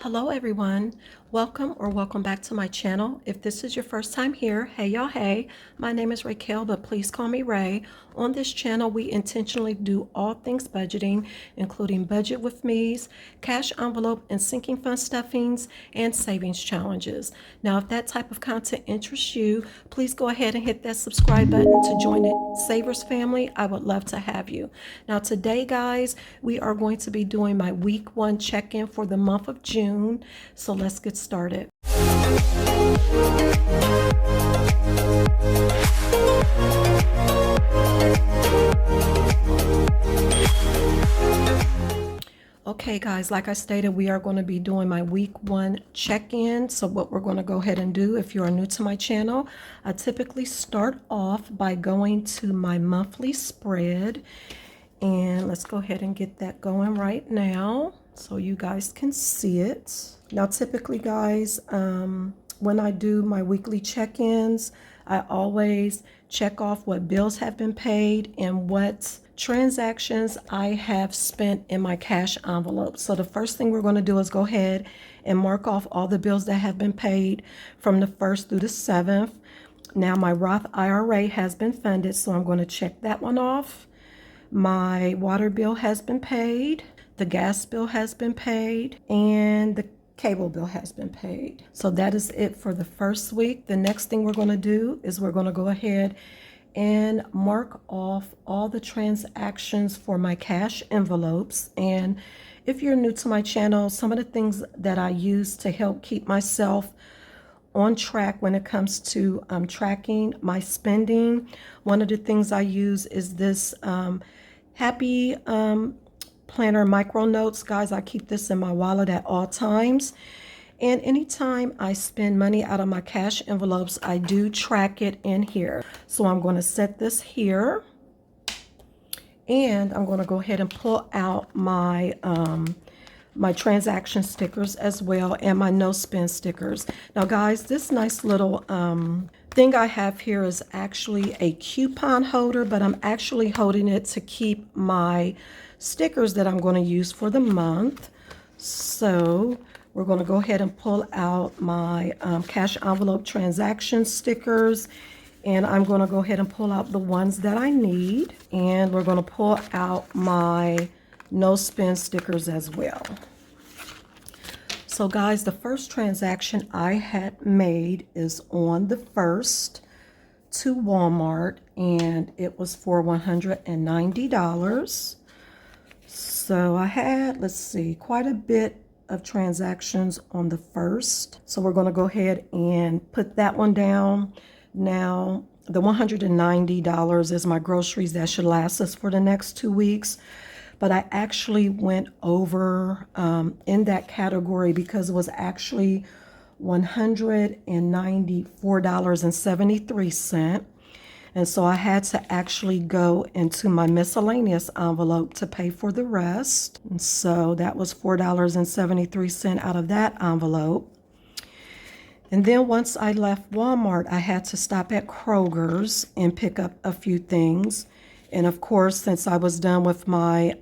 Hello everyone, welcome back to my channel. If this is your first time here, hey y'all, hey, my name is Raquel, but please call me Ray. On this channel we intentionally do all things budgeting, including budget with me's, cash envelope and sinking fund stuffings, and savings challenges. Now if that type of content interests you, please go ahead and hit that subscribe button to join the Savers family. I would love to have you. Now today guys, we are going to be doing my week 1 check-in for the month of June. So let's get started. Okay guys, like I stated, we are going to be doing my week 1 check-in. So what we're going to go ahead and do, if you are new to my channel, I typically start off by going to my monthly spread. And let's go ahead and get that going right now so you guys can see it. Now typically guys, when I do my weekly check-ins, I always check off what bills have been paid and what transactions I have spent in my cash envelope. So the first thing we're going to do is go ahead and mark off all the bills that have been paid from the 1st through the 7th. Now my Roth IRA has been funded, so I'm going to check that one off. My water bill has been paid, the gas bill has been paid, and the cable bill has been paid. So that is it for the first week. The next thing we're going to do is we're going to go ahead and mark off all the transactions for my cash envelopes. And if you're new to my channel, some of the things that I use to help keep myself on track when it comes to tracking my spending, one of the things I use is this Happy Planner micro notes. Guys, I keep this in my wallet at all times. And anytime I spend money out of my cash envelopes, I do track it in here. So I'm going to set this here. And I'm going to go ahead and pull out my my transaction stickers as well, and my no spend stickers. Now guys, this nice little thing I have here is actually a coupon holder, but I'm actually holding it to keep my stickers that I'm going to use for the month. So we're going to go ahead and pull out my cash envelope transaction stickers, and I'm going to go ahead and pull out the ones that I need, and we're going to pull out my no spend stickers as well. So guys, the first transaction I had made is on the 1st to Walmart, and it was for $190. So I had, let's see, quite a bit of transactions on the 1st. So we're going to go ahead and put that one down. Now, the $190 is my groceries that should last us for the next 2 weeks. But I actually went over in that category because it was actually $194.73. And so I had to actually go into my miscellaneous envelope to pay for the rest. And so that was $4.73 out of that envelope. And then once I left Walmart, I had to stop at Kroger's and pick up a few things. And of course, since I was done with my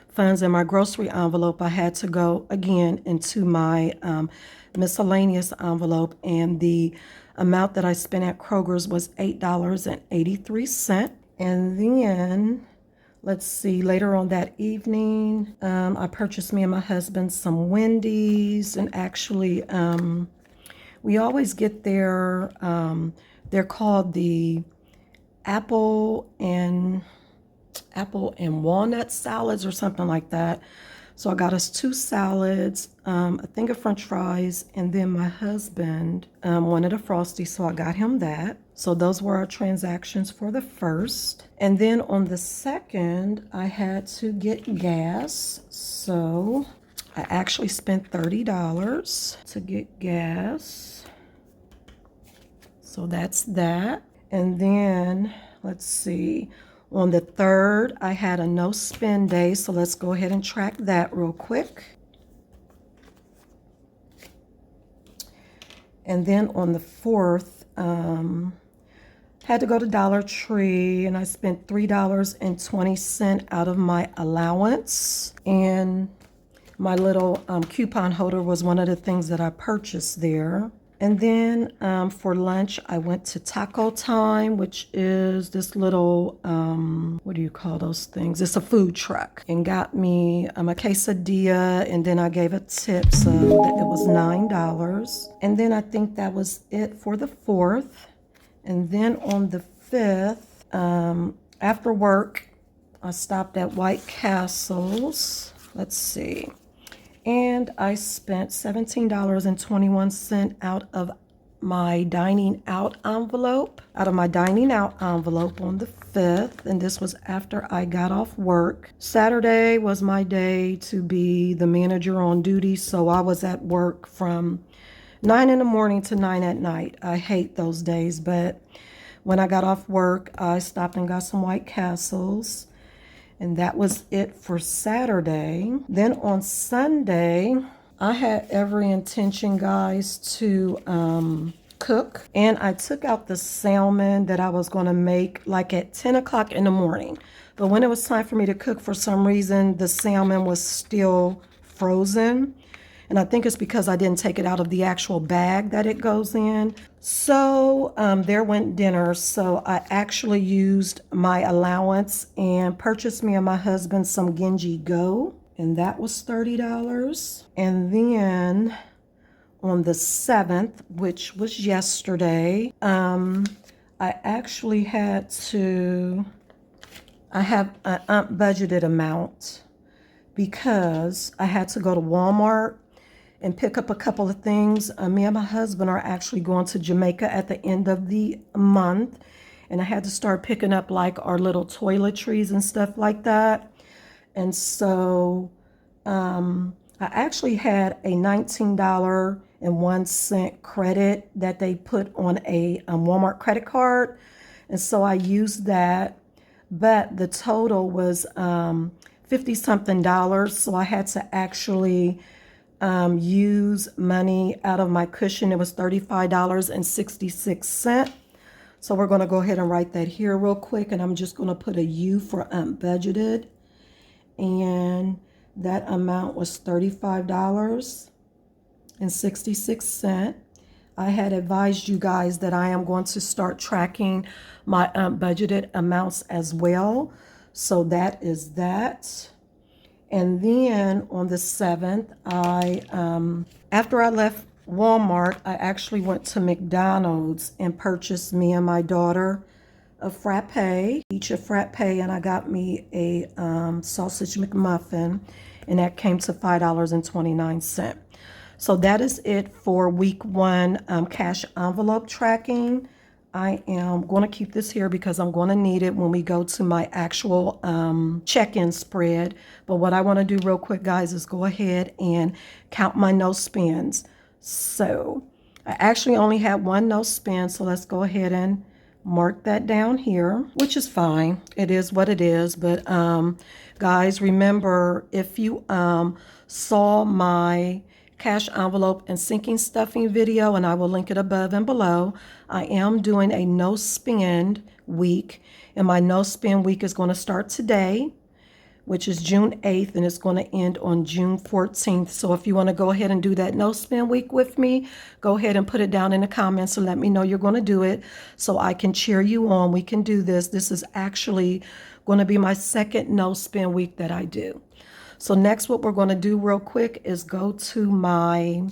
funds in my grocery envelope, I had to go again into my miscellaneous envelope. And the amount that I spent at Kroger's was $8.83. And then, let's see, later on that evening, I purchased me and my husband some Wendy's. And actually, we always get their, they're called the apple and walnut salads or something like that. So I got us 2 salads, a thing of french fries, and then my husband wanted a Frosty, so I got him that. So those were our transactions for the 1st. And then on the 2nd, I had to get gas. So I actually spent $30 to get gas. So that's that. And then, let's see, on the 3rd, I had a no spend day, so let's go ahead and track that real quick. And then on the 4th, had to go to Dollar Tree, and I spent $3.20 out of my allowance. And My little coupon holder was one of the things that I purchased there. And then for lunch, I went to Taco Time, which is this little, what do you call those things? It's a food truck. And got me a quesadilla, and then I gave a tip, so it was $9. And then I think that was it for the 4th. And then on the 5th, after work, I stopped at White Castle's. Let's see. And I spent $17.21 out of my dining out envelope, on the 5th. And this was after I got off work. Saturday was my day to be the manager on duty, so I was at work from 9 in the morning to 9 at night. I hate those days, but when I got off work, I stopped and got some White Castles. And that was it for Saturday. Then on Sunday, I had every intention, guys, to cook. And I took out the salmon that I was going to make like at 10 o'clock in the morning. But when it was time for me to cook, for some reason, the salmon was still frozen. And I think it's because I didn't take it out of the actual bag that it goes in. So there went dinner. So I actually used my allowance and purchased me and my husband some Genji Go. And that was $30. And then on the 7th, which was yesterday, I actually had to, I have an unbudgeted amount because I had to go to Walmart and pick up a couple of things. Me and my husband are actually going to Jamaica at the end of the month. And I had to start picking up like our little toiletries and stuff like that. And so I actually had a $19.01 credit that they put on a Walmart credit card. And so I used that. But the total was 50-something dollars. So I had to actually use money out of my cushion. It was $35.66. So we're going to go ahead and write that here real quick. And I'm just going to put a U for unbudgeted. And that amount was $35.66. I had advised you guys that I am going to start tracking my budgeted amounts as well. So that is that. And then on the 7th, after I left Walmart, I actually went to McDonald's and purchased me and my daughter a frappe, each a frappe, and I got me a sausage McMuffin, and that came to $5.29. So that is it for week 1 cash envelope tracking. I am going to keep this here because I'm going to need it when we go to my actual check-in spread. But what I want to do real quick, guys, is go ahead and count my no spends. So I actually only had one no spend, so let's go ahead and mark that down here, which is fine. It is what it is. But guys, remember, if you saw my cash envelope and sinking stuffing video, and I will link it above and below, I am doing a no spend week, and my no spend week is going to start today, which is June 8th, and it's going to end on June 14th. So if you want to go ahead and do that no spend week with me, go ahead and put it down in the comments and let me know you're going to do it so I can cheer you on. We can do this. This is actually going to be my second no spend week that I do. So next, what we're going to do real quick is go to my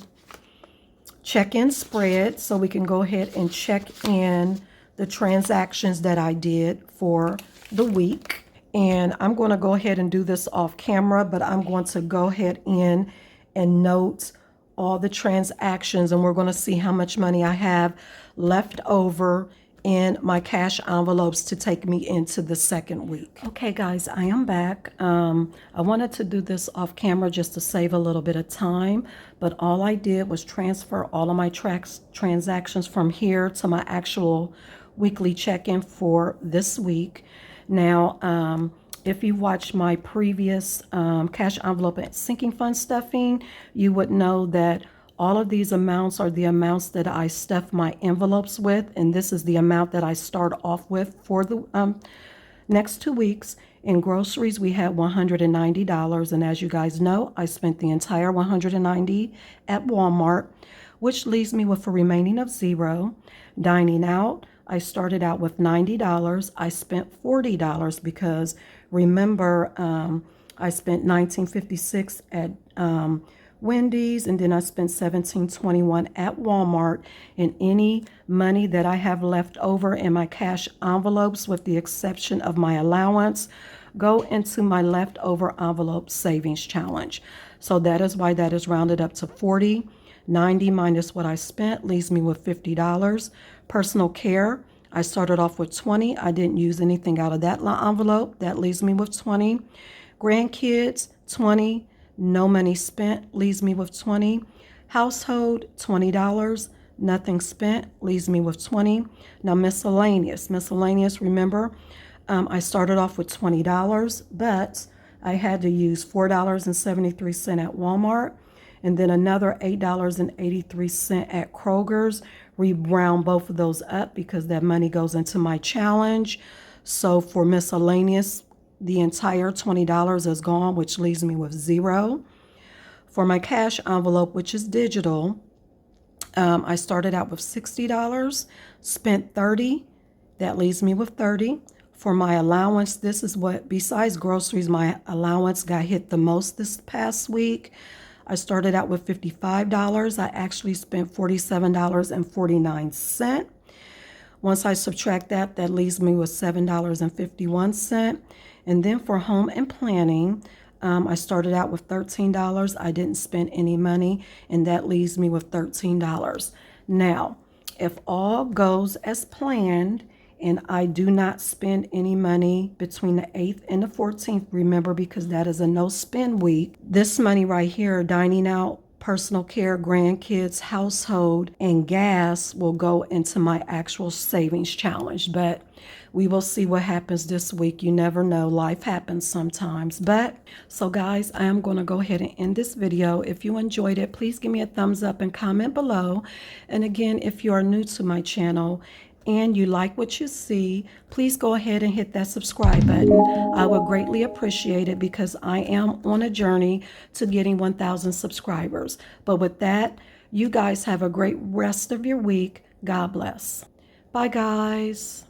check-in spread so we can go ahead and check in the transactions that I did for the week. And I'm going to go ahead and do this off camera, but I'm going to go ahead in and note all the transactions, and we're going to see how much money I have left over in my cash envelopes to take me into the second week. Okay, guys, I am back. I wanted to do this off camera just to save a little bit of time, but all I did was transfer all of my transactions from here to my actual weekly check-in for this week. Now, if you watched my previous cash envelope and sinking fund stuffing, you would know that all of these amounts are the amounts that I stuff my envelopes with, and this is the amount that I start off with for the next 2 weeks. In groceries, we had $190, and as you guys know, I spent the entire $190 at Walmart, which leaves me with a remaining of $0. Dining out, I started out with $90. I spent $40 because remember, I spent $19.56 at Wendy's, and then I spent $17.21 at Walmart. And any money that I have left over in my cash envelopes, with the exception of my allowance, go into my leftover envelope savings challenge. So that is why that is rounded up to 40. 90 minus what I spent leaves me with $50. Personal care, I started off with 20. I didn't use anything out of that envelope. That leaves me with 20. Grandkids, 20. No money spent, leaves me with 20. Household, $20. Nothing spent, leaves me with 20. Now miscellaneous. Miscellaneous, remember, I started off with $20, but I had to use $4.73 at Walmart, and then another $8.83 at Kroger's. We round both of those up because that money goes into my challenge. So for miscellaneous, the entire $20 is gone, which leaves me with $0. For my cash envelope, which is digital, I started out with $60, spent $30. That leaves me with $30. For my allowance, this is what, besides groceries, my allowance got hit the most this past week. I started out with $55. I actually spent $47.49. Once I subtract that, that leaves me with $7.51. And then for home and planning, I started out with $13. I didn't spend any money, and that leaves me with $13. Now, if all goes as planned and I do not spend any money between the 8th and the 14th, remember, because that is a no spend week, this money right here, dining out, personal care, grandkids, household, and gas, will go into my actual savings challenge. But we will see what happens this week. You never know. Life happens sometimes. But so guys, I am going to go ahead and end this video. If you enjoyed it, please give me a thumbs up and comment below. And again, if you are new to my channel and you like what you see, please go ahead and hit that subscribe button. I would greatly appreciate it because I am on a journey to getting 1,000 subscribers. But with that, you guys have a great rest of your week. God bless. Bye, guys.